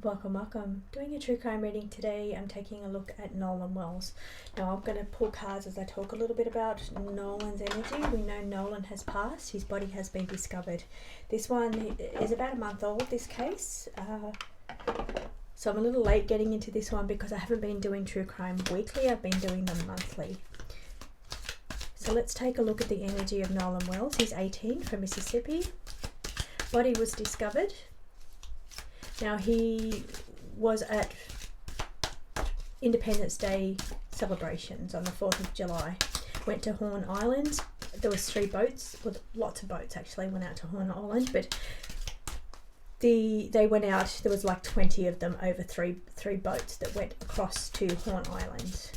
Welcome. Doing a true crime reading today. I'm taking a look at Nolan Wells. Now I'm going to pull cards as I talk a little bit about Nolan's energy. We know Nolan has passed. His body has been discovered. This one is about a month old, this case. So I'm a little late getting into this one because I haven't been doing true crime weekly. I've been doing them monthly. So let's take a look at the energy of Nolan Wells. He's 18 from Mississippi. Body was discovered. Now he was at Independence Day celebrations on the 4th of July. Went to Horn Island. There was 3 boats, well, lots of boats actually went out to Horn Island, but they went out, there was like 20 of them over three boats that went across to Horn Island.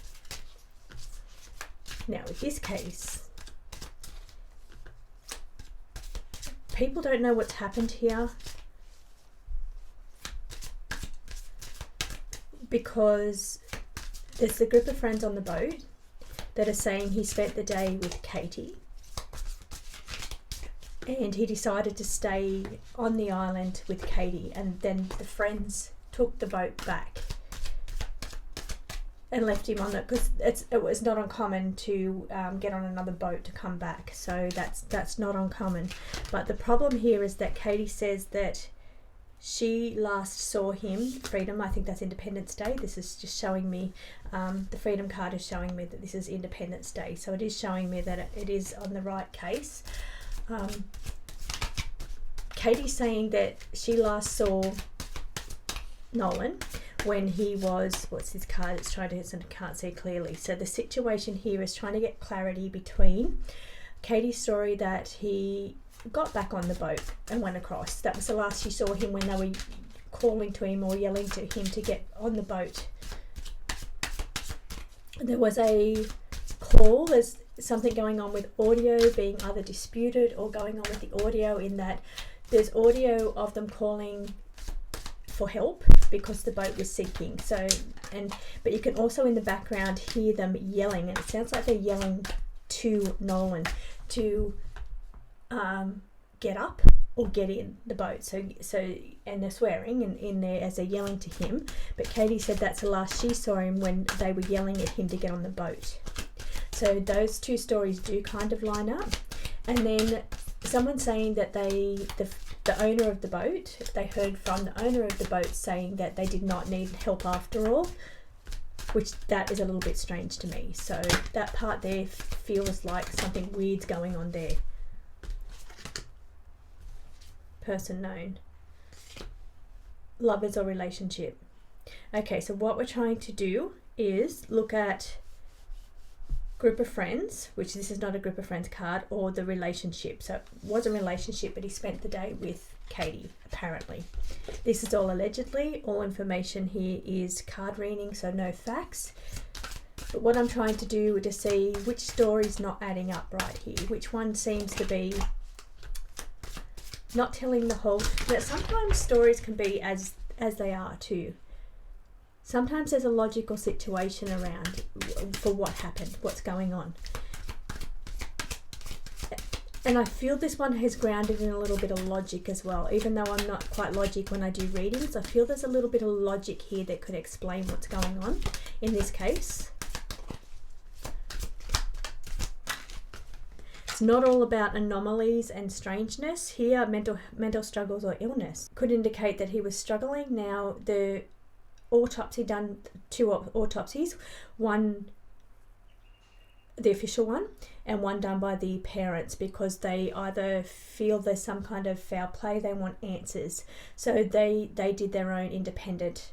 Now with this case, people don't know what's happened here, because there's a group of friends on the boat that are saying he spent the day with Katie and he decided to stay on the island with Katie, and then the friends took the boat back and left him on it, because it was not uncommon to get on another boat to come back, so that's not uncommon. But the problem here is that Katie says that she last saw him, Freedom, I think that's Independence Day. This is just showing me, the Freedom card is showing me that this is Independence Day. So it is showing me that it is on the right case. Katie's saying that she last saw Nolan when he was, what's this card? It's trying to, I can't see clearly. So the situation here is trying to get clarity between Katie's story that he got back on the boat and went across. That was the last she saw him, when they were calling to him or yelling to him to get on the boat. There was a call, there's something going on with audio being either disputed or going on with the audio, in that there's audio of them calling for help because the boat was sinking. So, but you can also in the background hear them yelling, and it sounds like they're yelling to Nolan to get up or get in the boat. So and they're swearing in there as they're yelling to him. But Katie said that's the last she saw him, when they were yelling at him to get on the boat. So those two stories do kind of line up. And then someone saying that the owner of the boat, they heard from the owner of the boat saying that they did not need help after all, which that is a little bit strange to me. So that part there feels like something weird's going on there. Person known, lovers or relationship. Okay, so what we're trying to do is look at group of friends, which this is not a group of friends card, or the relationship. So it was a relationship, but he spent the day with Katie, apparently. This is all allegedly. All information here is card reading, so no facts. But what I'm trying to do is to see which story's not adding up right here, which one seems to be not telling the whole. That sometimes stories can be as they are too. Sometimes there's a logical situation around for what happened, what's going on. And I feel this one has grounded in a little bit of logic as well. Even though I'm not quite logic when I do readings, I feel there's a little bit of logic here that could explain what's going on in this case. It's not all about anomalies and strangeness. Here, mental struggles or illness could indicate that he was struggling. Now, the autopsy done, 2 autopsies, one, the official one, and one done by the parents, because they either feel there's some kind of foul play, they want answers. So they did their own independent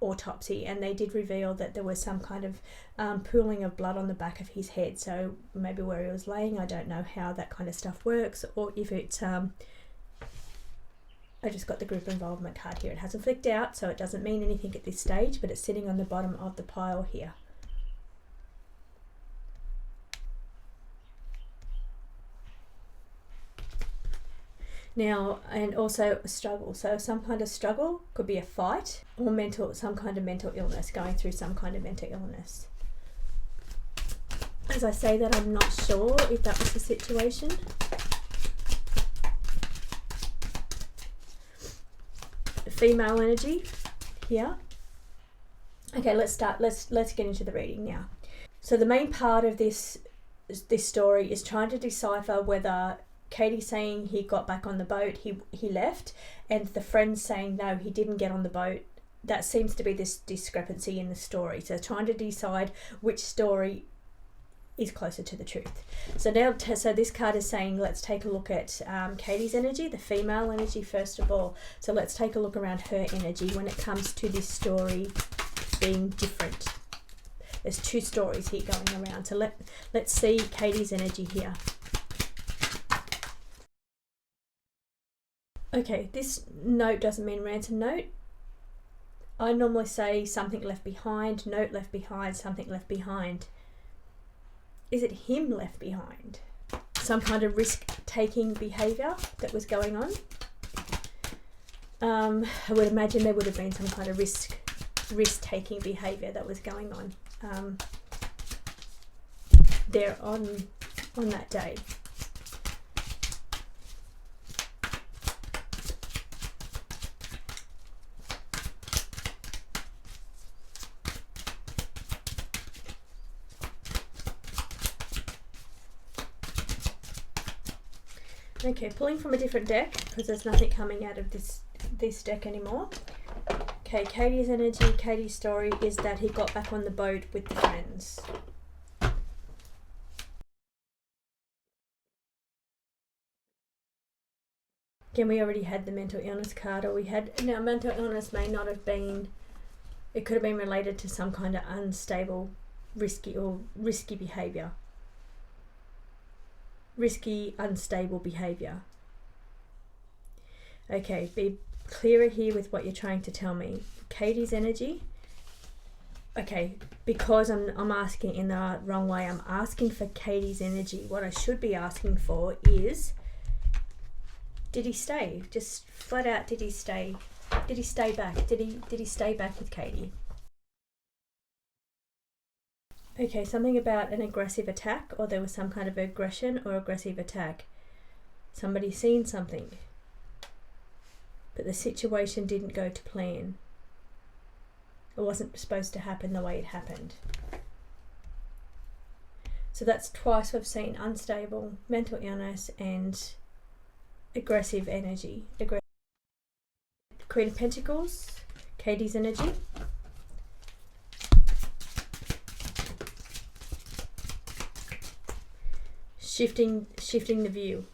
autopsy, and they did reveal that there was some kind of pooling of blood on the back of his head. So maybe where he was laying, I don't know how that kind of stuff works, or if it's I just got the group involvement card here. It hasn't flicked out, so it doesn't mean anything at this stage, but it's sitting on the bottom of the pile here. Now, and also a struggle. So some kind of struggle, could be a fight, or some kind of mental illness, going through some kind of mental illness. As I say that, I'm not sure if that was the situation. Female energy, here. Okay, let's start. Let's get into the reading now. So the main part of this story is trying to decipher whether Katie's saying he got back on the boat, he left, and the friends saying no, he didn't get on the boat. That seems to be this discrepancy in the story. So trying to decide which story is closer to the truth. So now, so this card is saying, let's take a look at Katie's energy, the female energy first of all. So let's take a look around her energy when it comes to this story being different. There's two stories here going around. So let's see Katie's energy here. Okay, this note doesn't mean ransom note. I normally say something left behind, note left behind, something left behind. Is it him left behind? Some kind of risk-taking behaviour that was going on? I would imagine there would have been some kind of risk-taking behaviour that was going on there on that day. Okay, pulling from a different deck because there's nothing coming out of this deck anymore. Okay, Katie's energy, Katie's story is that he got back on the boat with the friends. Again, we already had the mental illness card, or we had, now mental illness may not have been, it could have been related to some kind of unstable, risky behaviour. Risky, unstable behaviour. Okay, be clearer here with what you're trying to tell me. Katie's energy. Okay, because I'm asking in the wrong way. I'm asking for Katie's energy. What I should be asking for is, did he stay? Just flat out, did he stay? Did he stay back? Did he stay back with Katie? Okay, something about an aggressive attack, or there was some kind of aggression or aggressive attack. Somebody seen something, but the situation didn't go to plan. It wasn't supposed to happen the way it happened. So that's twice we've seen unstable, mental illness, and aggressive energy. Queen of Pentacles, Katie's energy. Shifting the view.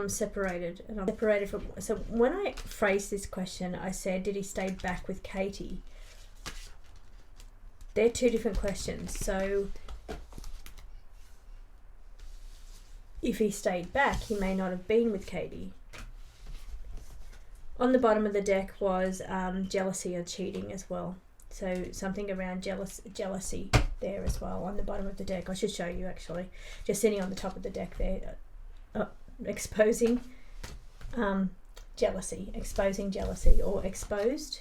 Separated, and I'm separated from. So when I phrased this question, I said, "Did he stay back with Katie?" They're two different questions. So if he stayed back, he may not have been with Katie. On the bottom of the deck was jealousy and cheating as well. So something around jealousy there as well on the bottom of the deck. I should show you actually. Just sitting on the top of the deck there. Exposing jealousy. Exposing jealousy, or exposed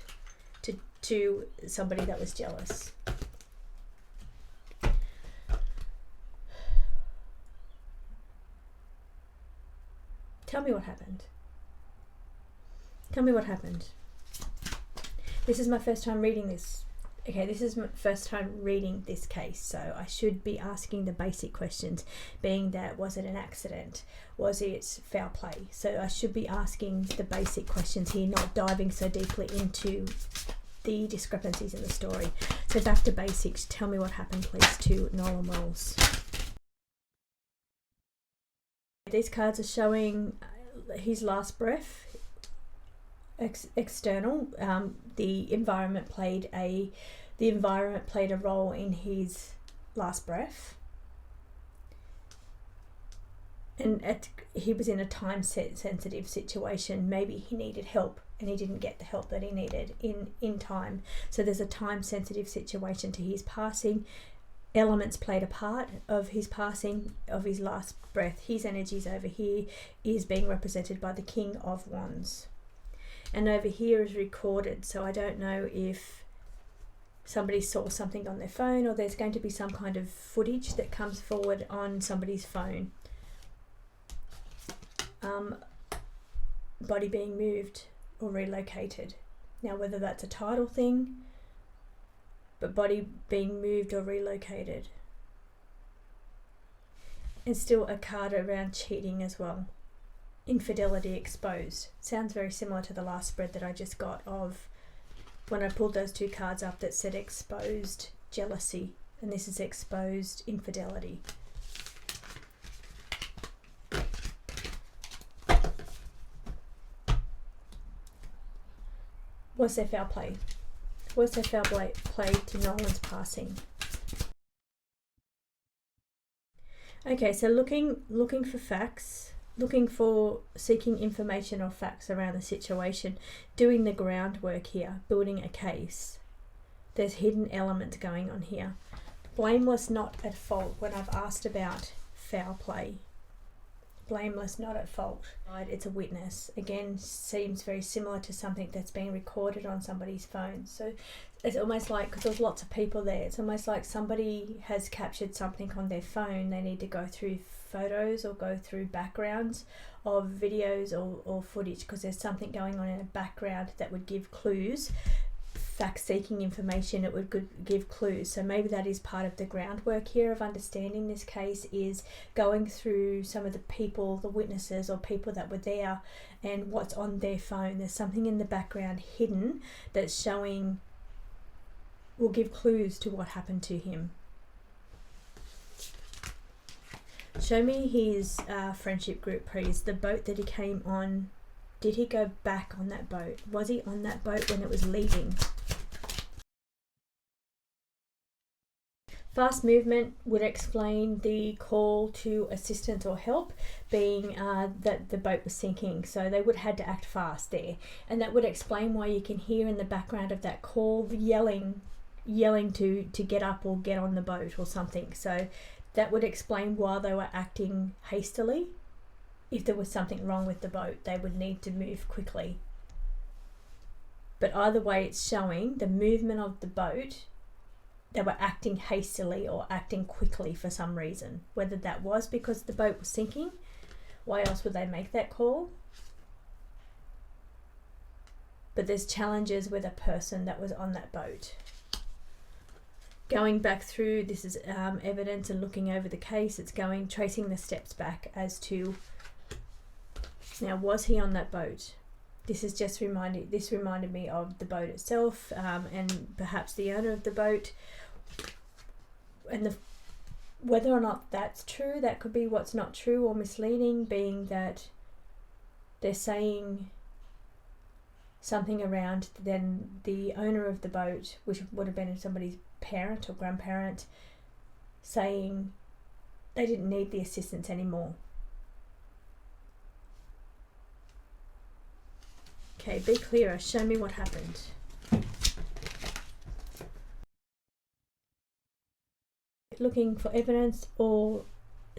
to somebody that was jealous. Tell me what happened. Tell me what happened. This is my first time reading this. Okay, this is my first time reading this case, so I should be asking the basic questions, being that, was it an accident? Was it foul play? So I should be asking the basic questions here, not diving so deeply into the discrepancies in the story. So back to basics. Tell me what happened, please, to Nolan Wells. These cards are showing his last breath. External, the environment played a role in his last breath, and he was in a time sensitive situation. Maybe he needed help and he didn't get the help that he needed in time. So there's a time sensitive situation to his passing. Elements played a part of his passing, of his last breath. His energies over here is being represented by the King of Wands. And over here is recorded, so I don't know if somebody saw something on their phone, or there's going to be some kind of footage that comes forward on somebody's phone. Body being moved or relocated. Now, whether that's a title thing, but body being moved or relocated. And still a card around cheating as well. Infidelity exposed. Sounds very similar to the last spread that I just got of when I pulled those two cards up that said exposed jealousy, and this is exposed infidelity. Was there foul play? Was there foul play to Nolan's passing? Okay, so looking for facts, seeking information or facts around the situation, doing the groundwork here, building a case. There's hidden elements going on here. Blameless, not at fault when I've asked about foul play. Blameless, not at fault. It's a witness. Again, seems very similar to something that's been recorded on somebody's phone. So it's almost like, because there's lots of people there, it's almost like somebody has captured something on their phone. They need to go through photos or go through backgrounds of videos or footage, because there's something going on in the background that would give clues. Fact seeking information, it would give clues. So maybe that is part of the groundwork here of understanding this case, is going through some of the people, the witnesses or people that were there, and what's on their phone. There's something in the background hidden that's showing, will give clues to what happened to him. Show me his friendship group, please. The boat that he came on, did he go back on that boat? Was he on that boat when it was leaving? Fast movement would explain the call to assistance or help, being that the boat was sinking. So they would have had to act fast there. And that would explain why you can hear in the background of that call yelling to get up or get on the boat or something. So that would explain why they were acting hastily. If there was something wrong with the boat, they would need to move quickly. But either way, it's showing the movement of the boat. They were acting hastily or acting quickly for some reason. Whether that was because the boat was sinking, why else would they make that call? But there's challenges with a person that was on that boat. Going back through, this is evidence and looking over the case. It's tracing the steps back as to, now, was he on that boat? This reminded me of the boat itself, and perhaps the owner of the boat, and whether or not that's true. That could be what's not true or misleading, being that they're saying something around then the owner of the boat, which would have been somebody's parent or grandparent, saying they didn't need the assistance anymore. Okay, be clearer. Show me what happened. Looking for evidence or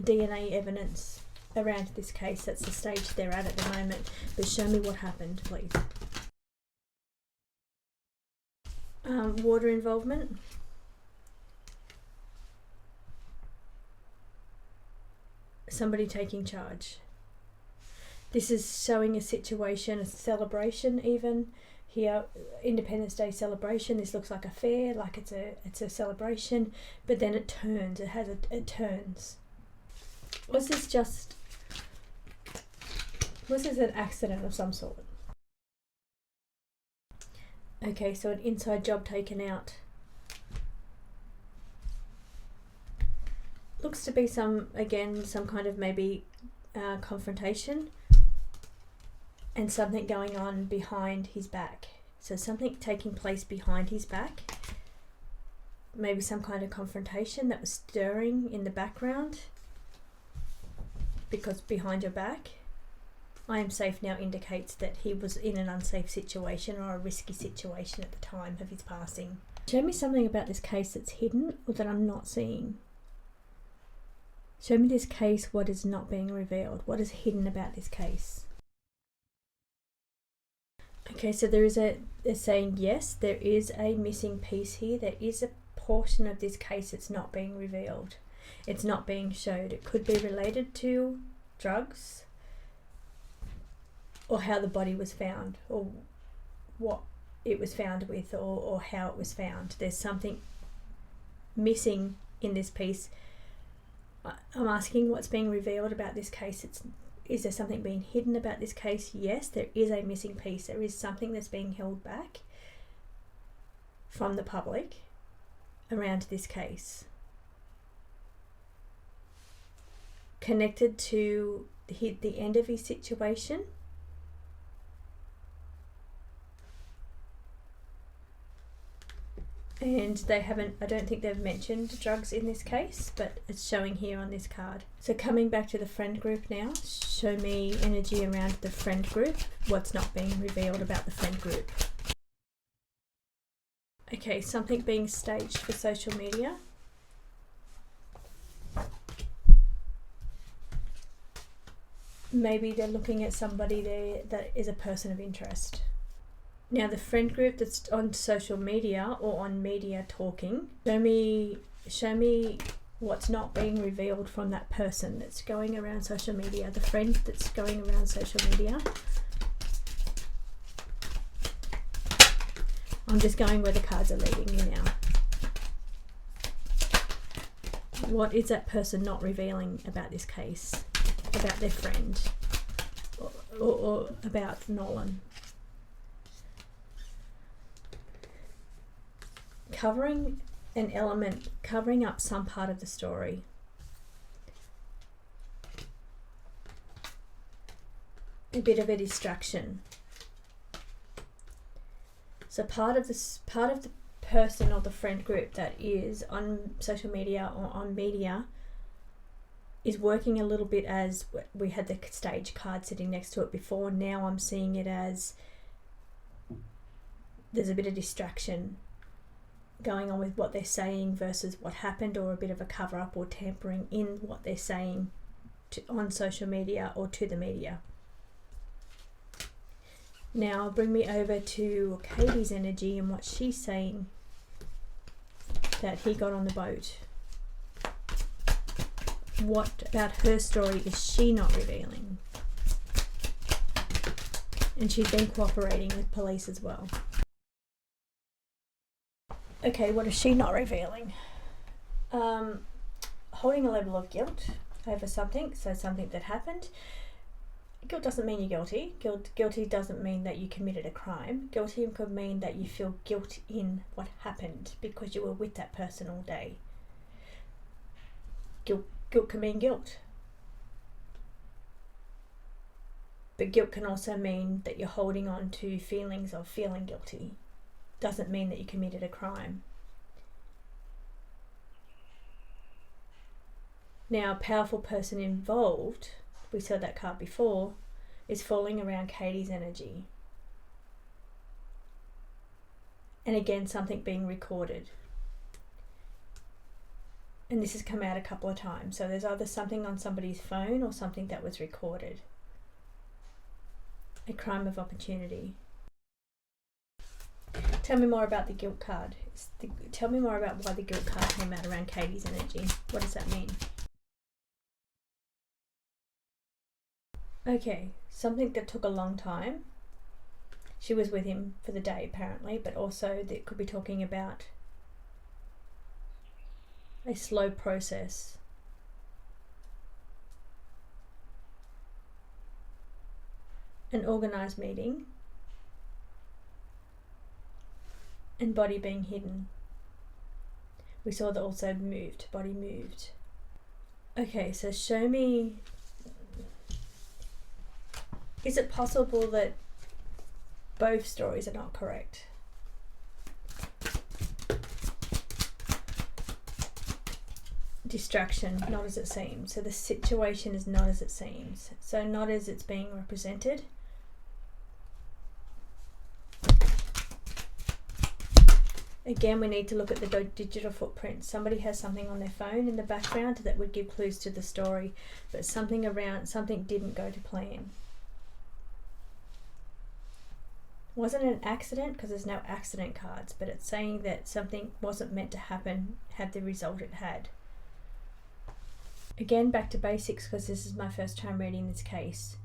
DNA evidence around this case. That's the stage they're at the moment. But show me what happened, please. Water involvement. Somebody taking charge. This is showing a situation, a celebration even. Here, Independence Day celebration. This looks like a fair, like it's a celebration, but then it turns. It turns. Was this an accident of some sort? Okay, so an inside job taken out. Looks to be some kind of maybe confrontation. And something going on behind his back. So something taking place behind his back. Maybe some kind of confrontation that was stirring in the background. Because behind your back, I am safe now indicates that he was in an unsafe situation or a risky situation at the time of his passing. Show me something about this case that's hidden or that I'm not seeing. Show me this case, what is not being revealed. What is hidden about this case? Okay, so they're saying yes, there is a missing piece here. There is a portion of this case that's not being revealed. It's not being showed. It could be related to drugs, or how the body was found, or what it was found with, or how it was found. There's something missing in this piece. I'm asking what's being revealed about this case. Is there something being hidden about this case? Yes, there is a missing piece. There is something that's being held back from the public around this case, connected to the end of his situation. And they haven't, I don't think they've mentioned drugs in this case, but it's showing here on this card. So coming back to the friend group now, show me energy around the friend group. What's not being revealed about the friend group? Okay, something being staged for social media. Maybe they're looking at somebody there that is a person of interest. Now the friend group that's on social media or on media talking, show me what's not being revealed from that person that's going around social media, the friend that's going around social media. I'm just going where the cards are leading me now. What is that person not revealing about this case, about their friend, or about Nolan? Covering an element, covering up some part of the story. A bit of a distraction. So part of the person or the friend group that is on social media or on media is working a little bit as, we had the stage card sitting next to it before. Now I'm seeing it as there's a bit of distraction going on with what they're saying versus what happened, or a bit of a cover up or tampering in what they're saying on social media or to the media. Now bring me over to Katie's energy and what she's saying that he got on the boat. What about her story is she not revealing? And she's been cooperating with police as well. Okay, what is she not revealing? Holding a level of guilt over something, so something that happened. Guilt doesn't mean you're guilty. Guilty doesn't mean that you committed a crime. Guilty could mean that you feel guilt in what happened because you were with that person all day. Guilt can mean guilt. But guilt can also mean that you're holding on to feelings of feeling guilty. Doesn't mean that you committed a crime. Now, a powerful person involved, we saw that card before, is falling around Katie's energy. And again, something being recorded. And this has come out a couple of times. So there's either something on somebody's phone or something that was recorded. A crime of opportunity. Tell me more about the guilt card. Tell me more about why the guilt card came out around Katie's energy. What does that mean? Okay, something that took a long time. She was with him for the day apparently, but also that could be talking about a slow process. An organised meeting. And body being hidden. We saw that also moved, body moved. Okay, so show me, is it possible that both stories are not correct? Distraction, not as it seems. So the situation is not as it seems. So not as it's being represented. Again, we need to look at the digital footprint. Somebody has something on their phone in the background that would give clues to the story, but something didn't go to plan. Wasn't an accident because there's no accident cards, but it's saying that something wasn't meant to happen, had the result it had. Again, back to basics, because this is my first time reading this case.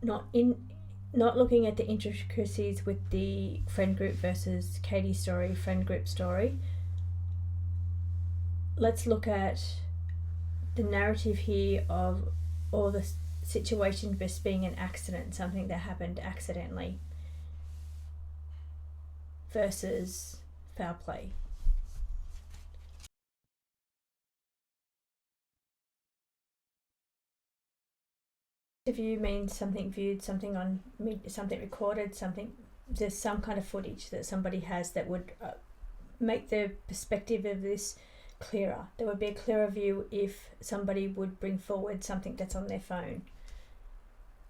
Not looking at the intricacies with the friend group versus Katie's story, friend group story. Let's look at the narrative here of all the situation just being an accident, something that happened accidentally, versus foul play. View means something viewed, something on, something recorded, something, there's some kind of footage that somebody has that would make the perspective of this clearer. There would be a clearer view if somebody would bring forward something that's on their phone.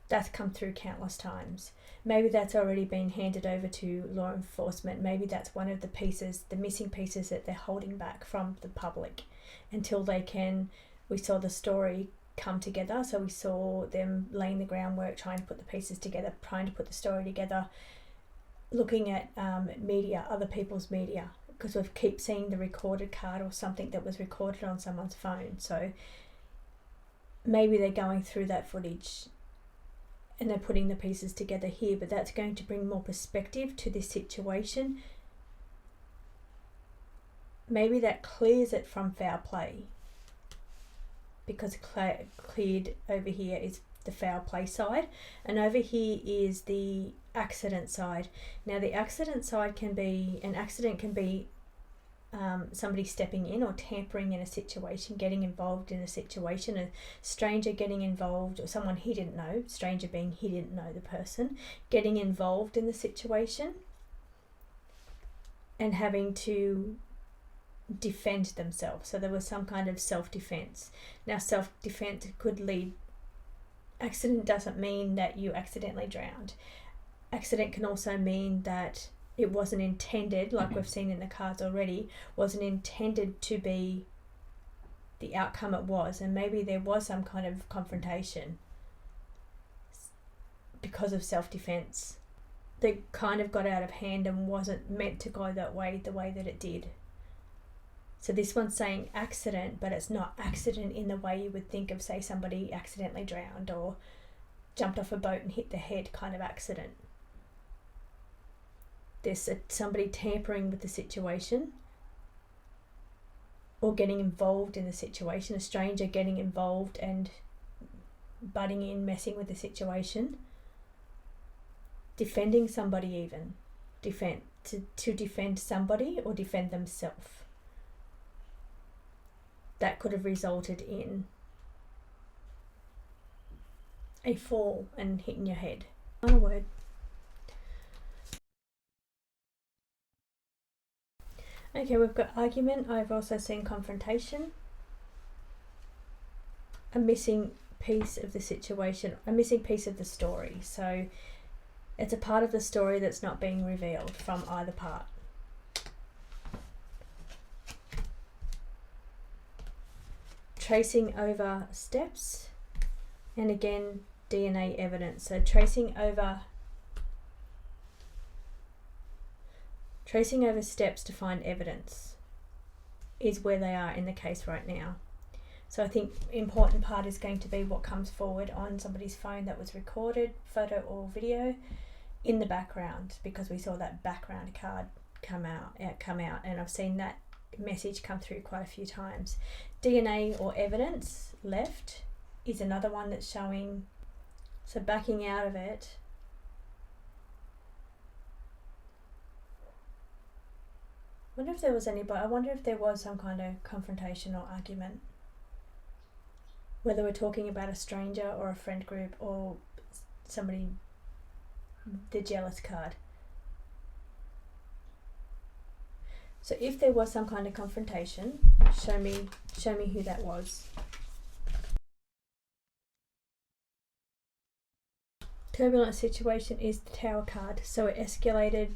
That's come through countless times. Maybe that's already been handed over to law enforcement. Maybe that's one of the pieces, the missing pieces that they're holding back from the public until they can, we saw the story come together. So we saw them laying the groundwork, trying to put the pieces together, trying to put the story together, looking at media, other people's media, because we keep seeing the recorded card or something that was recorded on someone's phone. So maybe they're going through that footage and they're putting the pieces together here, but that's going to bring more perspective to this situation. Maybe that clears it from foul play, because cleared over here is the foul play side, and over here is the accident side. Now the accident side can be, an accident can be somebody stepping in or tampering in a situation, getting involved in a situation, a stranger getting involved, or someone he didn't know, stranger being he didn't know the person, getting involved in the situation and having to defend themselves. So there was some kind of self-defense. Now self-defense could lead, accident doesn't mean that you accidentally drowned. Accident can also mean that it wasn't intended, like we've seen in the cards already, wasn't intended to be the outcome it was, and maybe there was some kind of confrontation because of self-defense that kind of got out of hand and wasn't meant to go that way, the way that it did. So this one's saying accident, but it's not accident in the way you would think of, say, somebody accidentally drowned or jumped off a boat and hit the head kind of accident. There's somebody tampering with the situation or getting involved in the situation, a stranger getting involved and butting in, messing with the situation, defending somebody even, to defend somebody or defend themselves. That could have resulted in a fall and hitting your head. Final word. Okay, we've got argument. I've also seen confrontation. A missing piece of the situation, a missing piece of the story. So it's a part of the story that's not being revealed from either part. Tracing over steps, and again DNA evidence. So tracing over steps to find evidence is where they are in the case right now. So I think important part is going to be what comes forward on somebody's phone that was recorded, photo or video, in the background, because we saw that background card come out, and I've seen that message come through quite a few times. DNA or evidence left is another one that's showing. So backing out of it, I wonder if there was some kind of confrontation or argument, whether we're talking about a stranger or a friend group or somebody, the jealous card. So if there was some kind of confrontation, show me who that was. Turbulent situation is the Tower card. So it escalated,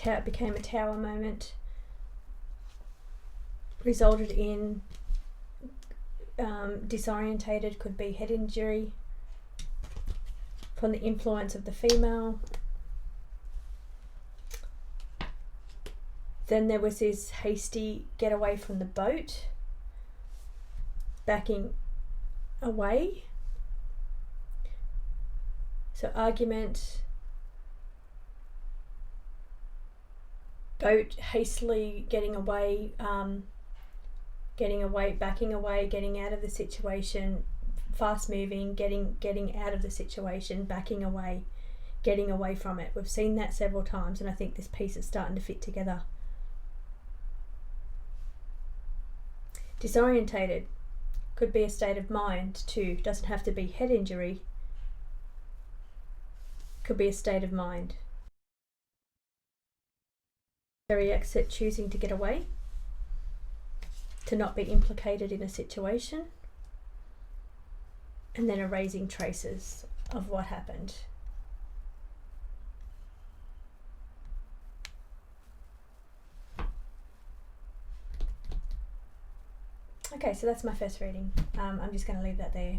it became a Tower moment, resulted in disorientated, could be head injury from the influence of the female, Then there was this hasty get away from the boat, backing away. So argument, boat hastily getting away, backing away, getting out of the situation, fast moving, getting out of the situation, backing away, getting away from it. We've seen that several times, and I think this piece is starting to fit together. Disorientated could be a state of mind too. Doesn't have to be head injury. Could be a state of mind. Voluntary exit, choosing to get away, to not be implicated in a situation, and then erasing traces of what happened. Okay, so that's my first reading. I'm just going to leave that there.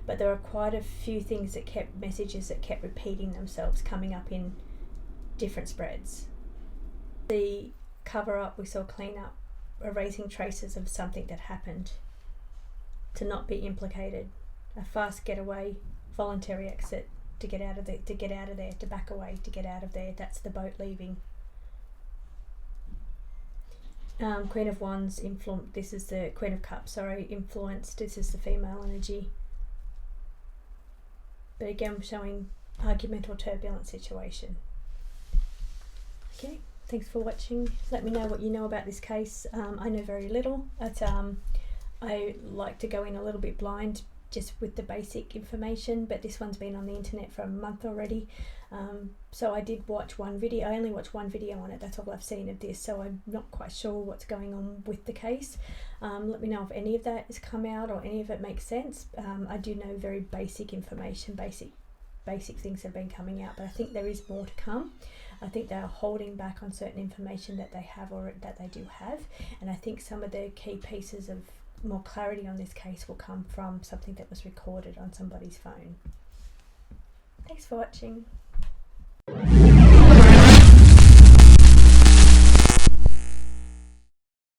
But there are quite a few things that messages that kept repeating themselves, coming up in different spreads. The cover up, we saw clean up, erasing traces of something that happened, to not be implicated, a fast getaway, voluntary exit, to get out of there, to back away, to get out of there. That's the boat leaving. Queen of Wands, this is the Queen of Cups, influenced, this is the female energy. But again, showing argument or turbulent situation. Okay, thanks for watching. Let me know what you know about this case. I know very little, but I like to go in a little bit blind just with the basic information, but this one's been on the internet for a month already. So I did watch one video. I only watched one video on it. That's all I've seen of this, so I'm not quite sure what's going on with the case. Let me know if any of that has come out or any of it makes sense. I do know very basic information, basic things have been coming out, but I think there is more to come. I think they are holding back on certain information that they have or that they do have, and I think some of the key pieces of more clarity on this case will come from something that was recorded on somebody's phone. Thanks for watching.